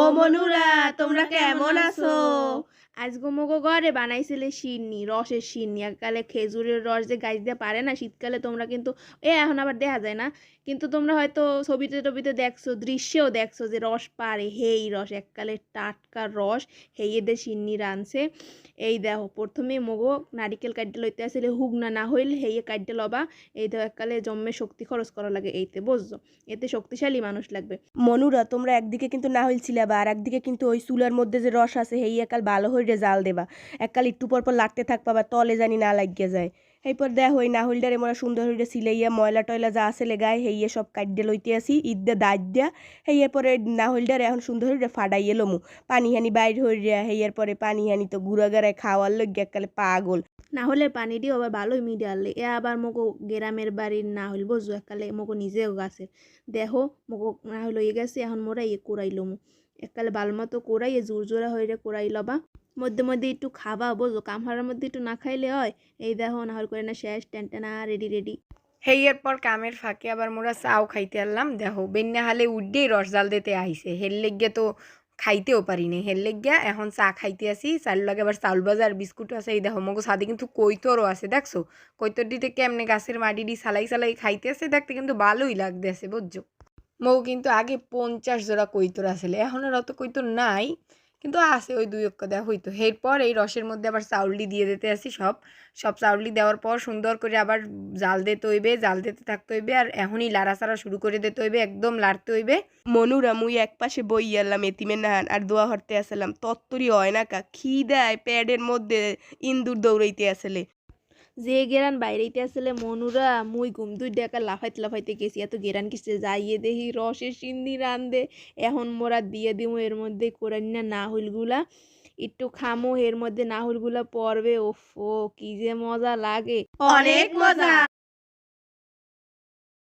ও মনুরা, তোমরা কেমন আছো? আজগো মগো ঘরে বানাইছিলে সিন্নি, রসের সিন্নি। এককালে খেজুরের রস যে গাছ দিয়ে পারে না শীতকালে, তোমরা কিন্তু এখন আবার দেখা যায় না, কিন্তু তোমরা হয়তো ছবিতে টবিতে দেখছো, দৃশ্যেও দেখছো যে রস পারে, হেই রস এককালে টাটকা রস, হেই এদের সিন্নি রানছে। এই দেখো প্রথমে মগো নারিকেল কাটতে লইতে আসলে হুগনা না হইলে হেয়ে কাটতে লবা। এই দেখো এককালে জন্মে শক্তি খরচ করা লাগে, এইতে বুঝছো, এতে শক্তিশালী মানুষ লাগবে। মনুরা, তোমরা একদিকে কিন্তু না হইলছিলে বা আর একদিকে কিন্তু ওই চুলার মধ্যে যে রস আছে হেই একাল ভালো হইরে জাল দেবা। এককাল একটু পর পর লাগতে থাকবা বা তলে জানি না লাগিয়ে যায়। এরপর দেখ ওই নাহলডারে মোরা সুন্দর হইরে সিলাইয়া ময়লা টয়লা যা আছে গায়ে হেইয়ে সব কাটতে লইতে আসি ঈদ দিয়া দাঁত দিয়া। হেইয়ের পরে নাহলডারে এখন সুন্দর হইরে ফাডাইয়ে লমু পানি হানি বাইর হইয়া। হেইয়ের পরে পানি হানি তো গুড়াগাড়ায় খাওয়ার লইগে এককালে পাগল। না হলে পানি দিও আবার ভালোই মিডিয়ালে এ আবার মগো গ্রামের বাড়ির না হইল বুঝো একালে মগো নিজেও গাছের দেখো মগো না হইল ইয়ে গেছে এখন মোরা ইয়ে কোরাইলো মু একালে ভালো মতো কোরাইয়ে জোর জোরা হইরে কোরাই লবা। মধ্যে মধ্যে একটু খাবা বুঝো, কামহারার মধ্যে একটু না খাইলে হয়। এই দেখো না হল করে না শেষ টেনটেনা রেডি রেডি। হেইয়ের পর কামের ফাঁকে আবার মোরা চাও খাইতে আনলাম। দেখো বেন্যা হালে উড্ডেই রস জাল দিতে আইছে, হের লেগিয়া তো খাইতেও পারি না, হের লেগিয়া এখন চা খাইতে আসি। চাল লাগে আবার চাউল বাজার বিস্কুট আছে। এই দেখো মগো সাথে কিন্তু কৈতরও আছে, দেখছো কৈতর দিতে কেমনে গাছের মাটি দি সালাই সালাই খাইতে আছে, দেখতে কিন্তু ভালোই লাগতে আছে বুঝছো। মৌ কিন্তু আগে 50 জোড়া কৈতর আসলে, এখন আর অত কৈতর নাই, কিন্তু আছে ওই দুই অক্কা দেওয়া হইতো। এরপর এই রসের মধ্যে আবার চাউলটি দিয়ে দিতে আসি, সব সব চাউলটি দেওয়ার পর সুন্দর করে আবার জাল দিতে হইবে, জাল দিতে থাকতে হইবে, আর এখনই লাড়াচাড়া শুরু করে দিতে হইবে, একদম লাড়তে হইবে। মনুরা, মুই এক পাশে বই আলাম এতিমের নাহান আর দোয়া হরতে আসলাম তত্তরি হয় না কা খিদায় প্যাডের মধ্যে ইন্দুর দৌড়াইতে আসলে। যে গেরান বাইরেইতে আসলে মনুরা মুই ঘুম দুই ডাকা লাফাইতে লাফাইতে গেছি, এত গেরান কিসে যাইয়ে দেখি রসের সিন্নি রান্দে। এখন মোরা দিয়ে দিমু এর মধ্যে কোরান্না নাহুলগুলা, একটু খামো এর মধ্যে নাহুলগুলা পড়বে, ওফ ও কি যে মজা লাগে, অনেক মজা।